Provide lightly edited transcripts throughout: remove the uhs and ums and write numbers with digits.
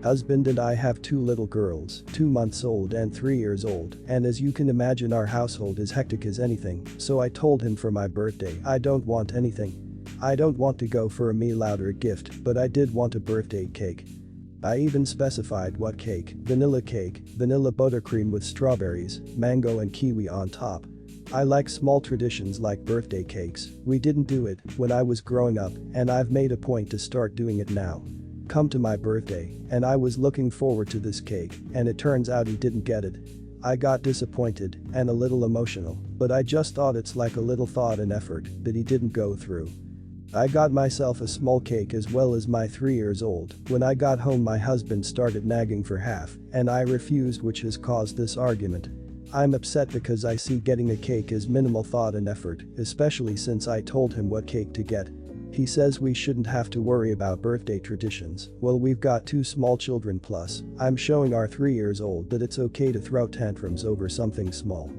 Husband and I have two little girls, 2 months old and 3 years old, and as you can imagine our household is hectic as anything, so I told him for my birthday I don't want anything. I don't want to go for a meal out or a gift, but I did want a birthday cake. I even specified what cake: vanilla cake, vanilla buttercream with strawberries, mango and kiwi on top. I like small traditions like birthday cakes. We didn't do it when I was growing up, and I've made a point to start doing it now. Come to my birthday, and I was looking forward to this cake, and it turns out he didn't get it. I got disappointed and a little emotional, but I just thought it's like a little thought and effort that he didn't go through. I got myself a small cake as well as my 3 years old. When I got home my husband started nagging for half, and I refused, which has caused this argument. I'm upset because I see getting a cake as minimal thought and effort, especially since I told him what cake to get. He says we shouldn't have to worry about birthday traditions. Well, we've got 2 small children, plus I'm showing our 3 years old that it's okay to throw tantrums over something small.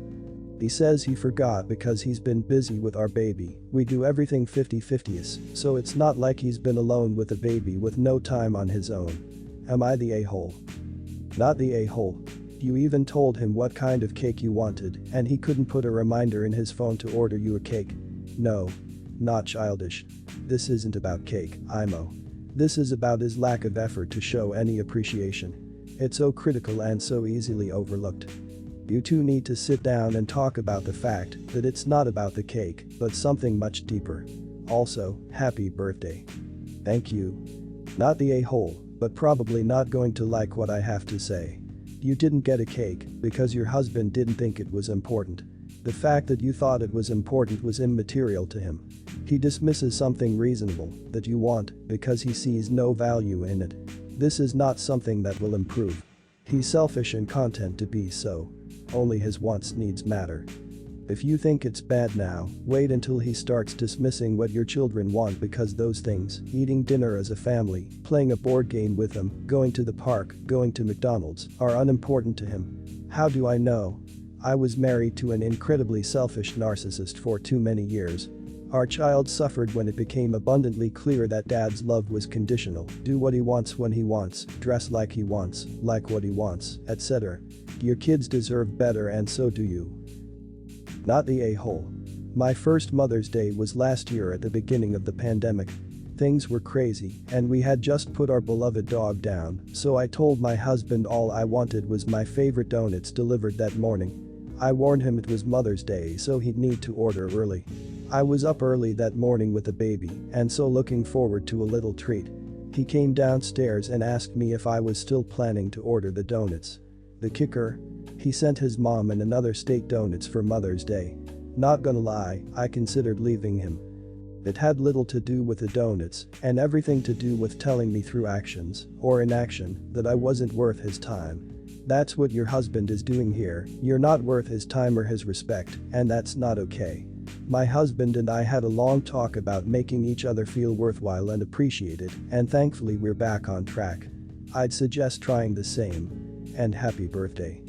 He says he forgot because he's been busy with our baby. We do everything 50-50, so it's not like he's been alone with a baby with no time on his own. Am I the a-hole? Not the a-hole. You even told him what kind of cake you wanted, and he couldn't put a reminder in his phone to order you a cake. No. Not childish. This isn't about cake, IMO. This is about his lack of effort to show any appreciation. It's so critical and so easily overlooked. You two need to sit down and talk about the fact that it's not about the cake, but something much deeper. Also, happy birthday. Thank you. Not the a-hole, but probably not going to like what I have to say. You didn't get a cake because your husband didn't think it was important. The fact that you thought it was important was immaterial to him. He dismisses something reasonable that you want because he sees no value in it. This is not something that will improve. He's selfish and content to be so. Only his wants needs matter. If you think it's bad now, wait until he starts dismissing what your children want because those things, eating dinner as a family, playing a board game with them, going to the park, going to McDonald's, are unimportant to him. How do I know? I was married to an incredibly selfish narcissist for too many years. Our child suffered when it became abundantly clear that dad's love was conditional. Do what he wants when he wants, dress like he wants, like what he wants, etc. Your kids deserve better and so do you. Not the a-hole. My first Mother's Day was last year at the beginning of the pandemic. Things were crazy, and we had just put our beloved dog down, so I told my husband all I wanted was my favorite donuts delivered that morning. I warned him it was Mother's Day, so he'd need to order early. I was up early that morning with the baby, and so looking forward to a little treat. He came downstairs and asked me if I was still planning to order the donuts. The kicker? He sent his mom and another steak donuts for Mother's Day. Not gonna lie, I considered leaving him. It had little to do with the donuts and everything to do with telling me through actions or inaction that I wasn't worth his time. That's what your husband is doing here. You're not worth his time or his respect, and that's not okay. My husband and I had a long talk about making each other feel worthwhile and appreciated, and thankfully we're back on track. I'd suggest trying the same. And happy birthday.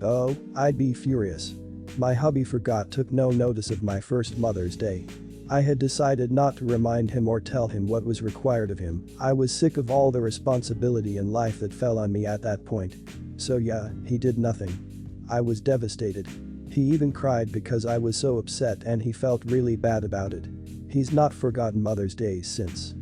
Oh, I'd be furious. My hubby took no notice of my first Mother's Day. I had decided not to remind him or tell him what was required of him. I was sick of all the responsibility in life that fell on me at that point. So yeah, he did nothing. I was devastated. He even cried because I was so upset and he felt really bad about it. He's not forgotten Mother's Day since.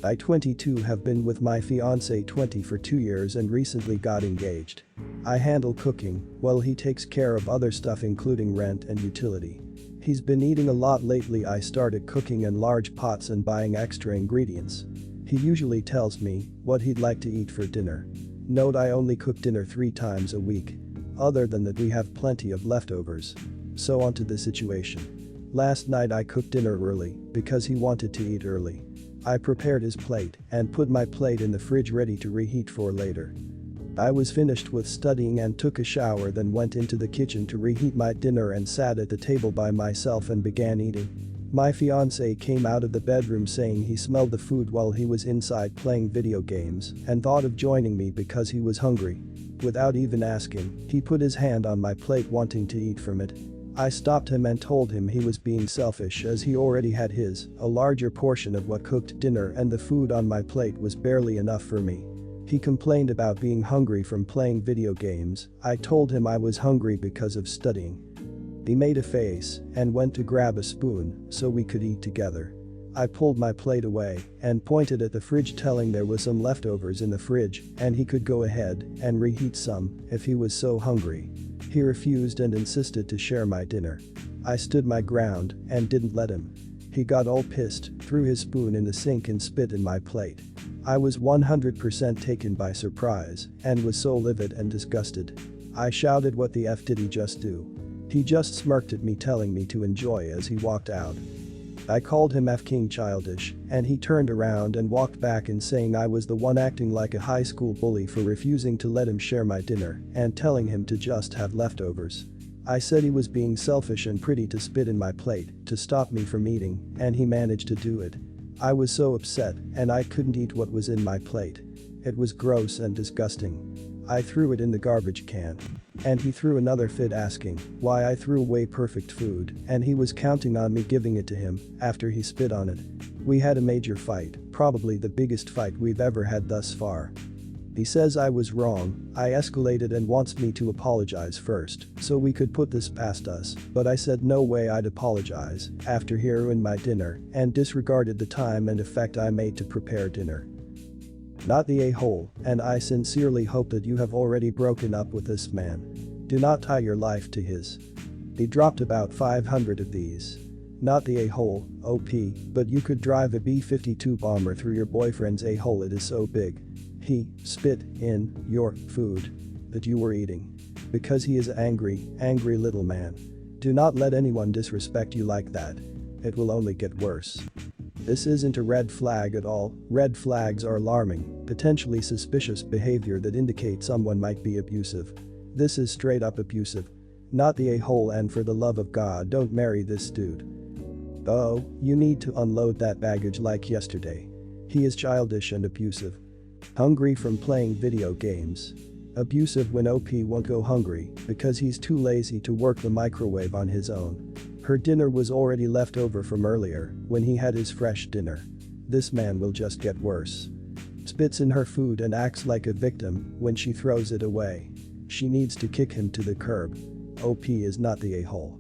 I 22 have been with my fiancé 20 for 2 years and recently got engaged. I handle cooking while he takes care of other stuff including rent and utility. He's been eating a lot lately. I started cooking in large pots and buying extra ingredients. He usually tells me what he'd like to eat for dinner. Note I only cook dinner 3 times a week. Other than that we have plenty of leftovers. So on to the situation. Last night I cooked dinner early because he wanted to eat early. I prepared his plate and put my plate in the fridge ready to reheat for later. I was finished with studying and took a shower, then went into the kitchen to reheat my dinner and sat at the table by myself and began eating. My fiancé came out of the bedroom saying he smelled the food while he was inside playing video games and thought of joining me because he was hungry. Without even asking, he put his hand on my plate wanting to eat from it. I stopped him and told him he was being selfish as he already had a larger portion of what cooked dinner and the food on my plate was barely enough for me. He complained about being hungry from playing video games. I told him I was hungry because of studying. He made a face and went to grab a spoon so we could eat together. I pulled my plate away and pointed at the fridge telling there was some leftovers in the fridge and he could go ahead and reheat some if he was so hungry. He refused and insisted to share my dinner. I stood my ground and didn't let him. He got all pissed, threw his spoon in the sink and spit in my plate. I was 100% taken by surprise and was so livid and disgusted. I shouted, "What the F did he just do?" He just smirked at me telling me to enjoy as he walked out. I called him F-king childish and he turned around and walked back and saying I was the one acting like a high school bully for refusing to let him share my dinner and telling him to just have leftovers. I said he was being selfish and pretty to spit in my plate to stop me from eating and he managed to do it. I was so upset and I couldn't eat what was in my plate. It was gross and disgusting. I threw it in the garbage can. And he threw another fit asking why I threw away perfect food and he was counting on me giving it to him after he spit on it. We had a major fight, probably the biggest fight we've ever had thus far. He says I was wrong, I escalated and wants me to apologize first so we could put this past us, but I said no way I'd apologize after he ruined my dinner and disregarded the time and effect I made to prepare dinner. Not the a-hole, and I sincerely hope that you have already broken up with this man. Do not tie your life to his. He dropped about 500 of these. Not the a-hole, OP, but you could drive a B-52 bomber through your boyfriend's a-hole, it is so big. He spit in your food that you were eating. Because he is angry little man. Do not let anyone disrespect you like that. It will only get worse. This isn't a red flag at all. Red flags are alarming, potentially suspicious behavior that indicates someone might be abusive. This is straight up abusive. Not the a-hole, and for the love of God don't marry this dude. Oh, you need to unload that baggage like yesterday. He is childish and abusive. Hungry from playing video games. Abusive when OP won't go hungry because he's too lazy to work the microwave on his own. Her dinner was already left over from earlier when he had his fresh dinner. This man will just get worse. Spits in her food and acts like a victim when she throws it away. She needs to kick him to the curb. OP is not the a-hole.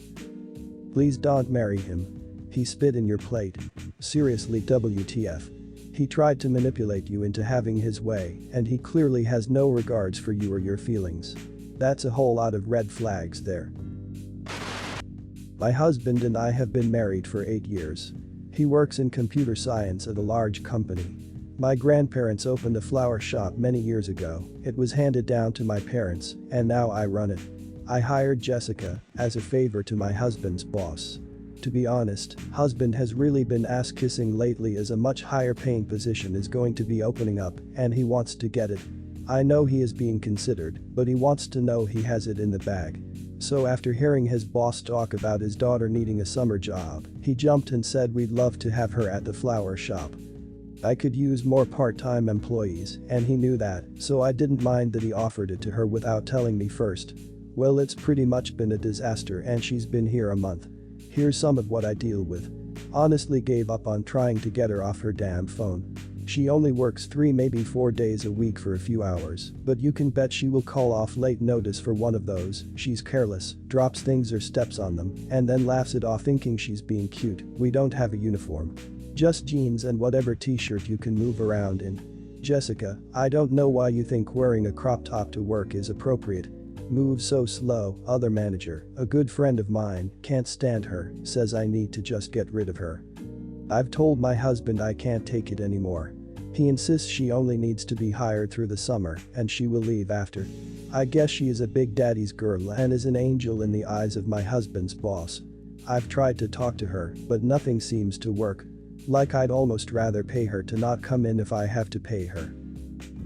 Please don't marry him. He spit in your plate. Seriously, WTF. He tried to manipulate you into having his way and he clearly has no regards for you or your feelings. That's a whole lot of red flags there. My husband and I have been married for 8 years. He works in computer science at a large company. My grandparents opened a flower shop many years ago. It was handed down to my parents and now I run it. I hired Jessica as a favor to my husband's boss. To be honest, husband has really been ass-kissing lately as a much higher paying position is going to be opening up and he wants to get it. I know he is being considered, but he wants to know he has it in the bag. So after hearing his boss talk about his daughter needing a summer job, he jumped and said we'd love to have her at the flower shop. I could use more part-time employees and he knew that, so I didn't mind that he offered it to her without telling me first. Well, it's pretty much been a disaster and she's been here a month. Here's some of what I deal with. Honestly gave up on trying to get her off her damn phone. She only works 3 maybe 4 days a week for a few hours, but you can bet she will call off late notice for one of those. She's careless, drops things or steps on them, and then laughs it off thinking she's being cute. We don't have a uniform. Just jeans and whatever t-shirt you can move around in. Jessica, I don't know why you think wearing a crop top to work is appropriate. Moves so slow. Other manager, a good friend of mine, can't stand her, says I need to just get rid of her. I've told my husband I can't take it anymore. He insists she only needs to be hired through the summer and she will leave after. I guess she is a big daddy's girl and is an angel in the eyes of my husband's boss. I've tried to talk to her, but nothing seems to work. Like I'd almost rather pay her to not come in if I have to pay her.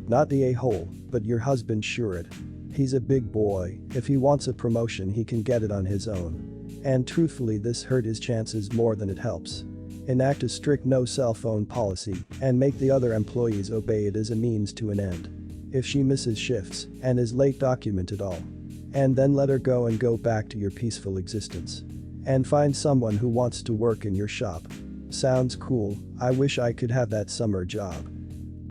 Not the a-hole, but your husband sure it. He's a big boy, if he wants a promotion he can get it on his own. And truthfully this hurt his chances more than it helps. Enact a strict no cell phone policy and make the other employees obey it as a means to an end. If she misses shifts and is late, document it all. And then let her go and go back to your peaceful existence. And find someone who wants to work in your shop. Sounds cool, I wish I could have that summer job.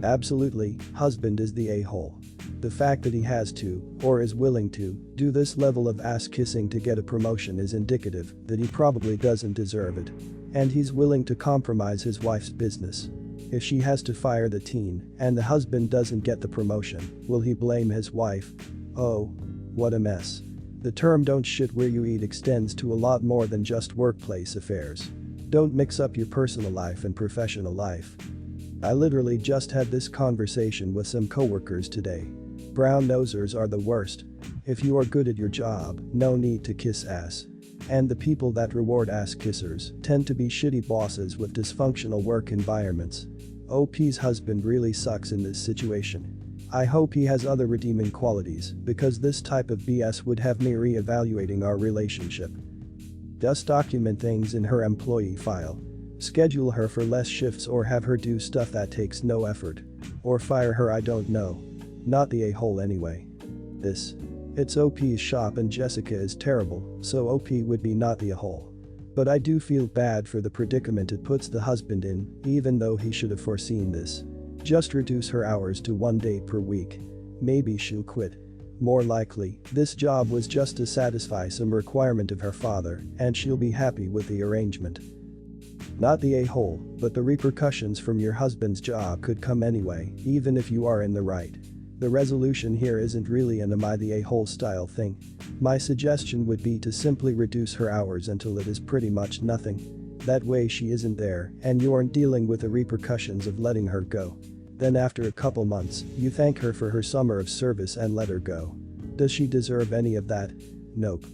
Absolutely, husband is the a-hole. The fact that he has to, or is willing to, do this level of ass kissing to get a promotion is indicative that he probably doesn't deserve it. And he's willing to compromise his wife's business. If she has to fire the teen and the husband doesn't get the promotion, will he blame his wife? Oh, what a mess. The term "don't shit where you eat" extends to a lot more than just workplace affairs. Don't mix up your personal life and professional life. I literally just had this conversation with some coworkers today. Brown nosers are the worst. If you are good at your job, no need to kiss ass. And the people that reward ass kissers tend to be shitty bosses with dysfunctional work environments. OP's husband really sucks in this situation. I hope he has other redeeming qualities, because this type of BS would have me re-evaluating our relationship. Just document things in her employee file. Schedule her for less shifts or have her do stuff that takes no effort. Or fire her, I don't know. Not the a-hole anyway. It's OP's shop and Jessica is terrible, so OP would be not the a-hole. But I do feel bad for the predicament it puts the husband in, even though he should have foreseen this. Just reduce her hours to 1 day per week. Maybe she'll quit. More likely, this job was just to satisfy some requirement of her father, and she'll be happy with the arrangement. Not the a-hole, but the repercussions from your husband's job could come anyway, even if you are in the right. The resolution here isn't really an "am I the a-hole" style thing. My suggestion would be to simply reduce her hours until it is pretty much nothing. That way she isn't there and you aren't dealing with the repercussions of letting her go. Then after a couple months, you thank her for her summer of service and let her go. Does she deserve any of that? Nope.